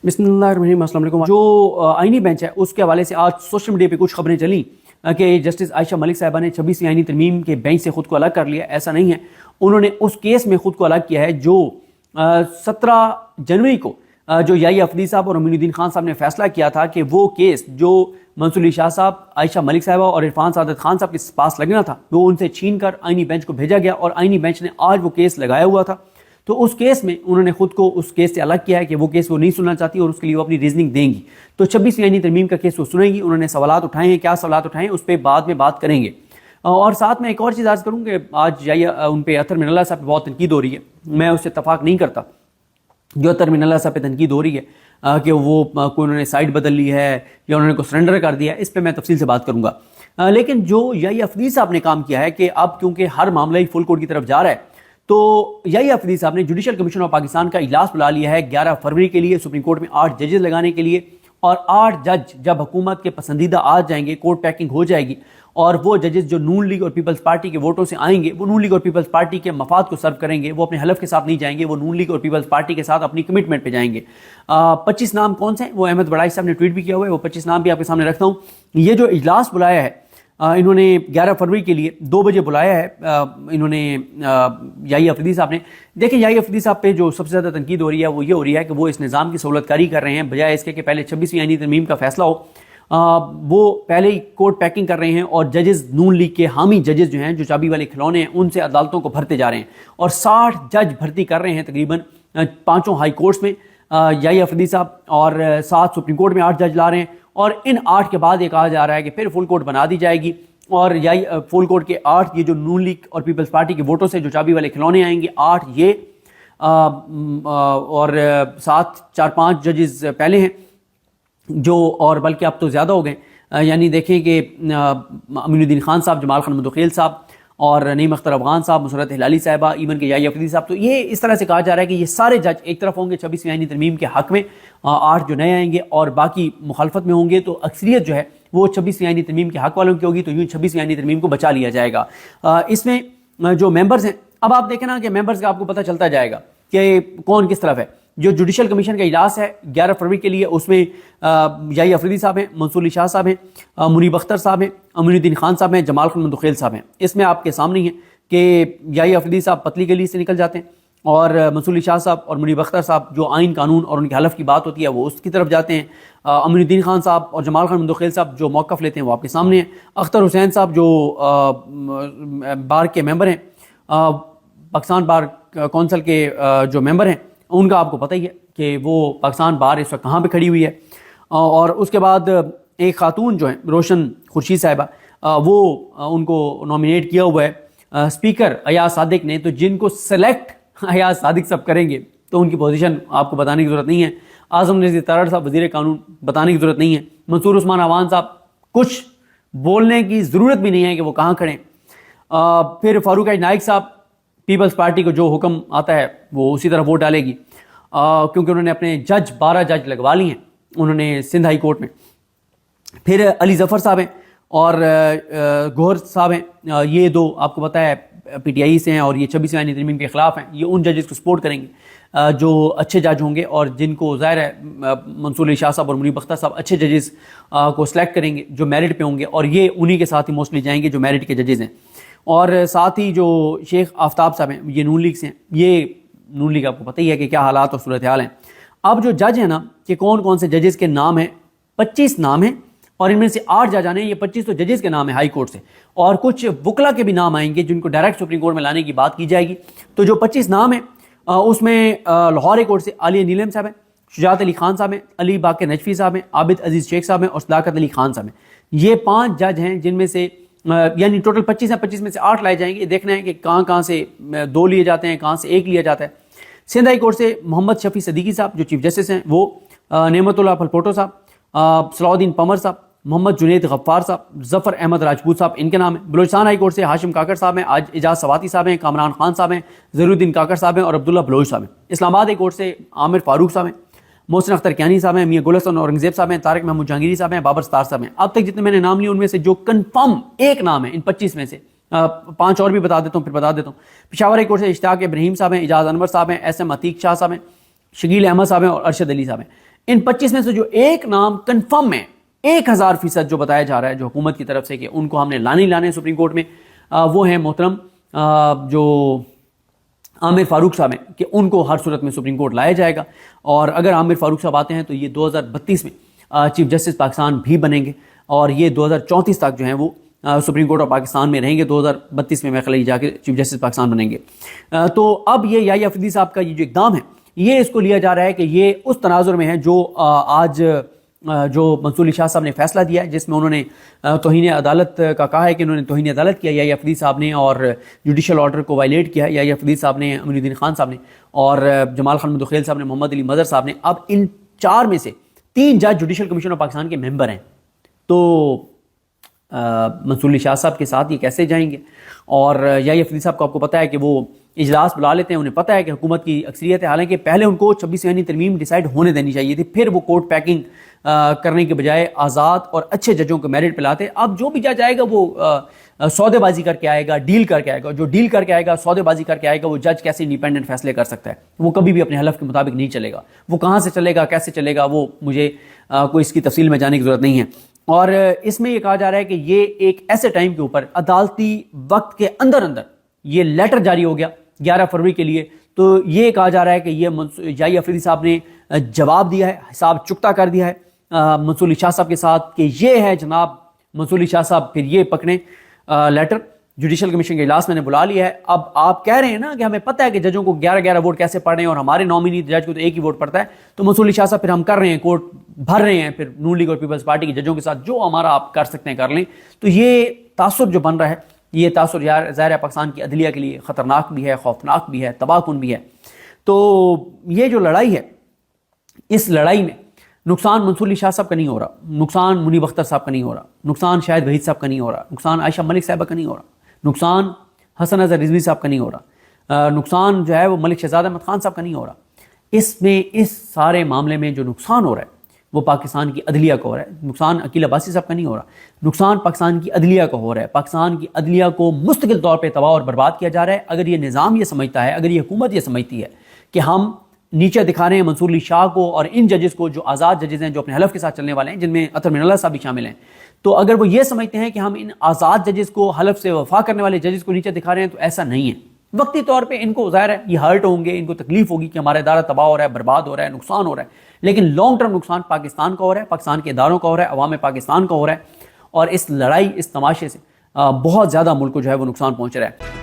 बिस्मिल्लाहिर्रहमानिर्रहीम। अस्सलाम वालेकुम। जो आईनी बेंच है उसके हवाले से आज सोशल मीडिया पे कुछ खबरें चली कि जस्टिस आयशा मलिक साहिबा ने 26वीं आईनी तरमीम के बेंच से खुद को अलग कर लिया। ऐसा नहीं है, उन्होंने उस केस में खुद को अलग किया है जो 17 जनवरी को जो याही अफदी साहब और अमीनुद्दीन खान साहब ने फैसला किया था कि वो केस जो मंसूर अली शाह साहब, आयशा मलिक साहिबा और इरफान सादत खान साहब के पास लगना था वो उनसे छीन कर आईनी बेंच को भेजा गया और आईनी बेंच ने आज वो केस लगाया हुआ था। तो उस केस में उन्होंने खुद को उस केस से अलग किया है कि वो केस वो नहीं सुनना चाहती और उसके लिए वो अपनी रीजनिंग देंगी। तो 26वीं आईनी तरमीम का केस वो सुनेंगी। उन्होंने सवालात उठाए हैं, क्या सवालात उठाए हैं उस पर बाद में बात करेंगे। और साथ में एक और चीज़ अर्ज़ करूँ कि आज उन पर अतर मिनल्ला साहब पर बहुत तनकीद हो रही है। मैं उससे इत्तफाक नहीं करता जो अतर मिनल्ला साहब पे तनकीद हो रही है कि वो कोई उन्होंने साइड बदल ली है या उन्होंने को सरेंडर कर दिया, इस पर मैं तफसील से बात करूँगा। लेकिन जो याही अफदी साहब ने काम किया है कि अब क्योंकि हर मामला ही फुल कोर्ट की तरफ जा रहा है तो याही अफदी साहब ने जुडिशल कमीशन ऑफ पाकिस्तान का इजलास बुला लिया है 11 फरवरी के लिए सुप्रीम कोर्ट में 8 जजेस लगाने के लिए। और 8 जज जब हुकूमत के पसंदीदा आ जाएंगे, कोर्ट पैकिंग हो जाएगी और वो जजेस जो नून लीग और पीपल्स पार्टी के वोटों से आएंगे वो नून लीग और पीपल्स पार्टी के मफाद को सर्व करेंगे। वो अपने हलफ के साथ नहीं जाएंगे, वो नून लीग और पीपल्स पार्टी के साथ अपनी कमिटमेंट पे जाएंगे। 25 नाम कौन से हैं वो अहमद बड़ाई साहब ने ट्वीट भी किया हुआ है, वो 25 नाम भी आपके सामने रखता हूँ। ये जो इजलास बुलाया है इन्होंने 11 फरवरी के लिए 2 बजे बुलाया है इन्होंने याही अफदी साहब ने। देखिए याही अफदी साहब पे जो सबसे ज़्यादा तनकीद हो रही है वो ये हो रही है कि वो इस निज़ाम की सहूलतकारी कर रहे हैं बजाय इसके कि पहले 26वीं आईनी तरमीम का फैसला हो। वो पहले ही कोर्ट पैकिंग कर रहे हैं और जजेस नून लीग के हामी जजेस जो हैं, जो चाबी वाले खिलौने हैं, उनसे अदालतों को भरते जा रहे हैं और 60 जज भर्ती कर रहे हैं तकरीबन 5 हाई कोर्ट्स में याही अफदी साहब, और 7 सुप्रीम कोर्ट में 8 जज ला रहे हैं। और इन 8 के बाद ये कहा जा रहा है कि फिर फुल कोर्ट बना दी जाएगी और याही फुल कोर्ट के 8 ये जो नून लीग और पीपल्स पार्टी के वोटों से जो चाबी वाले खिलौने आएंगे 8 ये और 7 4-5 जजेस पहले हैं जो, और बल्कि अब तो ज़्यादा हो गए। यानी देखें कि अमीनुद्दीन खान साहब, जमाल खान मुदखिल साहब और नईम अख्तर अफगान साहब, मुसरत हिलाली साहिबा, इवन के याही अफदी साहब। तो ये इस तरह से कहा जा रहा है कि ये सारे जज एक तरफ होंगे 26वीं आईनी तरमीम के हक़ में, 8 जो नए आएंगे और बाकी मुखालफत में होंगे। तो अक्सरियत जो है वो 26वीं आईनी तरमीम के हक़ वालों की होगी। तो यूँ 26वीं आईनी तरमीम को बचा लिया जाएगा। इसमें जो मेंबर्स हैं, अब आप देखें ना कि मेंबर्स का आपको पता चलता जाएगा कि कौन किस तरफ है। जो जुडिशल कमीशन का इजलास है 11 फरवरी के लिए, उसमें याही अफरीदी साहब हैं, मंसूर अली शाह साहब हैं, मुनीब अख्तर साहब हैं, अमीनुद्दीन खान साहब हैं, जमाल खान मुदखिल साहब हैं। इसमें आपके सामने ही है कि याही अफरीदी साहब पतली गली से निकल जाते हैं और मंसूर अली शाह साहब और मुनीब अख्तर साहब जो आइन कानून और उनके हलफ की बात होती है वो उसकी तरफ जाते हैं। अमीनुद्दीन खान साहब और जमाल खान मुदखिल साहब जो मौक़िफ़ लेते हैं वो आपके सामने हैं। अख्तर हुसैन साहब जो बार के मेंबर हैं, पाकिस्तान बार कौंसिल के जो मेंबर हैं, उनका आपको पता ही है कि वो पाकिस्तान बार इस वक्त कहाँ पे खड़ी हुई है। और उसके बाद एक खातून जो है रोशन खुर्शीद साहिबा, वो उनको नॉमिनेट किया हुआ है स्पीकर अयाज सादिक ने। तो जिनको सेलेक्ट अयाज सादिक साहब करेंगे तो उनकी पोजीशन आपको बताने की ज़रूरत नहीं है। आज़म नज़ीर तरार साहब वज़ीर कानून, बताने की ज़रूरत नहीं है। मंसूर उस्मान अवान साहब, कुछ बोलने की ज़रूरत भी नहीं है कि वो कहाँ खड़े। फिर फारूक नाइक साहब, पीपल्स पार्टी को जो हुक्म आता है वो उसी तरह वोट डालेगी क्योंकि उन्होंने अपने 12 जज लगवा लिए हैं उन्होंने सिंध हाई कोर्ट में। फिर अली जफ़र साहब हैं और गौहर साहब हैं, ये दो आपको पता है PTI से हैं और ये 26वीं आईनी तरमीम के ख़िलाफ़ हैं। ये उन जजेस को सपोर्ट करेंगे जो अच्छे जज होंगे और जिनको ज़ाहिर है मंसूर अली शाह साहब और मुनीब अख्तर साहब अच्छे जजेस को सिलेक्ट करेंगे जो मेरिट पे होंगे और ये उन्हीं के साथ ही मोस्टली जाएंगे जो मेरिट के जजेस हैं। और साथ ही जो शेख आफ्ताब साहब हैं ये नून लीग से हैं। ये नून लीग आपको पता ही है कि क्या हालात और सूरत हाल हैं। अब जो जज हैं ना कि कौन कौन से जजेस के नाम हैं, 25 नाम हैं और इनमें से 8 जज आने हैं। ये 25 तो जजेस के नाम है हाई कोर्ट से और कुछ वकला के भी नाम आएंगे जिनको डायरेक्ट सुप्रीम कोर्ट में लाने की बात की जाएगी। तो जो 25 नाम हैं उसमें लाहौर हाई कोर्ट से आलिया नीलम साहब हैं, शुजात अली खान साहब हैं, अली बाकर नजफी साहब हैं, आबिद अजीज़ शेख साहब हैं और सदाकत अली खान साहब हैं। ये 5 जज हैं जिनमें से यानी टोटल 25 हैं, 25 में से 8 लाए जाएंगे। देखना है कि कहाँ से 2 लिए जाते हैं, कहाँ से 1 लिया जाता है। सिंध हाई कोर्ट से मोहम्मद शफी सदीकी साहब जो चीफ जस्टिस हैं वो, नेमतुल्लाह फलपोटो साहब, सलाउद्दीन पमर साहब, मोहम्मद जुनैद गफ्फार साहब, जफ़र अहमद राजपूत साहब, इनके नाम है। बलोचिस्तान हाई कोर्ट से हाशिम काकर साहब हैं, आज एजाज सवाती साहब हैं, कामरान खान साहब हैं, ज़हीरुद्दीन काकर साहब हैं और अब्दुल्ला बलोच साहब हैं। इस्लामाबाद हाई कोर्ट से आमिर फारूक साहब हैं, मोहसिन अख्तर कियानी साहब हैं, मियां गुल हसन औरंगजेब साहब हैं, तारिक महमूद जहांगीरी साहब हैं, बाबर सतार साहब हैं। अब तक जितने मैंने नाम लिए उनमें से जो कन्फर्म एक नाम है इन 25 में से, 5 और भी बता देता हूँ, फिर बता देता हूँ। पेशावर हाई कोर्ट से इश्तियाक इब्राहिम साहब हैं, एजाज अनवर साहब हैं, SM अतीक शाह साहब हैं, शकील अहमद साहब हैं और अरशद अली साहब हैं। ان 25 میں سے جو ایک نام کنفرم ہے 1000% جو بتایا جا رہا ہے جو حکومت کی طرف سے کہ ان کو ہم نے لانے ہی لانے ہیں سپریم کورٹ میں، وہ ہیں محترم جو عامر فاروق صاحب ہیں کہ ان کو ہر صورت میں سپریم کورٹ لایا جائے گا، اور اگر عامر فاروق صاحب آتے ہیں تو یہ 2032 میں چیف جسٹس پاکستان بھی بنیں گے، اور یہ 2034 تک جو ہیں وہ سپریم کورٹ آف پاکستان میں رہیں گے، 2032 میں خلائی جا کے چیف جسٹس پاکستان بنیں گے۔ تو اب یہ یحییٰ افریدی صاحب کا یہ جو اقدام ہے یہ اس کو لیا جا رہا ہے کہ یہ اس تناظر میں ہے جو آج جو منصور علی شاہ صاحب نے فیصلہ دیا ہے، جس میں انہوں نے توہین عدالت کا کہا ہے کہ انہوں نے توہین عدالت کیا یحییٰ افریدی صاحب نے، اور جوڈیشل آرڈر کو وائلیٹ کیا ہے یحییٰ افریدی صاحب نے، امین الدین خان صاحب نے، اور جمال خان مدوخیل صاحب نے، محمد علی مظہر صاحب نے۔ اب ان 4 میں سے 3 جج جوڈیشل کمیشن آف پاکستان کے ممبر ہیں، تو منصور علی شاہ صاحب کے ساتھ یہ کیسے جائیں گے؟ اور یحییٰ افریدی صاحب کو آپ کو پتہ ہے کہ وہ اجلاس بلا لیتے ہیں، انہیں پتہ ہے کہ حکومت کی اکثریت ہے، حالانکہ پہلے ان کو 26 عنوانی ترمیم ڈیسائیڈ ہونے دینی چاہیے تھی، پھر وہ کورٹ پیکنگ کرنے کے بجائے آزاد اور اچھے ججوں کو میرٹ پہ لاتے۔ اب جو بھی جج آئے گا وہ سودے بازی کر کے آئے گا، ڈیل کر کے آئے گا، جو ڈیل کر کے آئے گا، سودے بازی کر کے آئے گا، وہ جج کیسے انڈیپینڈنٹ فیصلے کر سکتا ہے؟ وہ کبھی بھی اپنے حلف کے مطابق نہیں چلے گا، وہ کہاں سے چلے گا، کیسے چلے گا، وہ مجھے کوئی اس کی تفصیل میں جانے کی ضرورت نہیں ہے۔ اور اس میں یہ کہا جا رہا ہے کہ یہ ایک ایسے ٹائم کے اوپر عدالتی وقت کے اندر یہ لیٹر جاری ہو گیا 11 فروری کے لیے، تو یہ کہا جا رہا ہے کہ یہ یحییٰ افریدی صاحب نے جواب دیا ہے، حساب چکتا کر دیا ہے منصور علی شاہ صاحب کے ساتھ کہ یہ ہے جناب منصور علی شاہ صاحب، پھر یہ پکڑیں لیٹر۔ جوڈیشل کمیشن کے اجلاس میں نے بلا لیا ہے۔ اب آپ کہہ رہے ہیں نا کہ ہمیں پتہ ہے کہ ججوں کو 11 ووٹ کیسے پڑ رہے ہیں، اور ہمارے نامینی جج کو تو ایک ہی ووٹ پڑتا ہے، تو منصور علی شاہ صاحب پھر ہم کر رہے ہیں، کورٹ بھر رہے ہیں پھر نون لیگ اور پیپلز پارٹی کے ججوں کے ساتھ، جو ہمارا آپ کر سکتے ہیں کر لیں۔ تو یہ تاثر جو بن رہا ہے، یہ تاثر ظاہر ہے پاکستان کی عدلیہ کے لیے خطرناک بھی ہے، خوفناک بھی ہے، تباہ کن بھی ہے۔ تو یہ جو لڑائی ہے، اس لڑائی میں نقصان منصور علی شاہ صاحب کا نہیں ہو رہا، نقصان منیب اختر صاحب کا نہیں ہو رہا، نقصان شاہد وحید صاحب کا نہیں ہو رہا، نقصان عائشہ ملک صاحبہ کا نہیں ہو رہا، نقصان حسن اظہر رضوی صاحب کا نہیں ہو رہا، نقصان جو ہے وہ ملک شہزاد احمد خان صاحب کا نہیں ہو رہا۔ اس میں اس سارے معاملے میں جو نقصان ہو رہا ہے وہ پاکستان کی عدلیہ کو ہو رہا ہے۔ نقصان عقیل عباسی صاحب کا نہیں ہو رہا، نقصان پاکستان کی عدلیہ کو ہو رہا ہے۔ پاکستان کی عدلیہ کو مستقل طور پہ تباہ اور برباد کیا جا رہا ہے۔ اگر یہ نظام یہ سمجھتا ہے، اگر یہ حکومت یہ سمجھتی ہے کہ ہم نیچے دکھا رہے ہیں منصور علی شاہ کو اور ان ججز کو جو آزاد ججز ہیں، جو اپنے حلف کے ساتھ چلنے والے ہیں، جن میں اطہر من اللہ صاحب بھی شامل ہیں، تو اگر وہ یہ سمجھتے ہیں کہ ہم ان آزاد ججز کو، حلف سے وفا کرنے والے ججز کو نیچے دکھا رہے ہیں، تو ایسا نہیں ہے۔ وقتی طور پہ ان کو ظاہر ہے یہ ہرٹ ہوں گے، ان کو تکلیف ہوگی کہ ہمارا ادارہ تباہ ہو رہا ہے، برباد ہو رہا ہے، نقصان ہو رہا ہے، لیکن لانگ ٹرم نقصان پاکستان کا ہو رہا ہے، پاکستان کے اداروں کا ہو رہا ہے، عوام پاکستان کا ہو رہا ہے، اور اس لڑائی، اس تماشے سے بہت زیادہ ملک کو جو ہے وہ نقصان پہنچ رہا ہے۔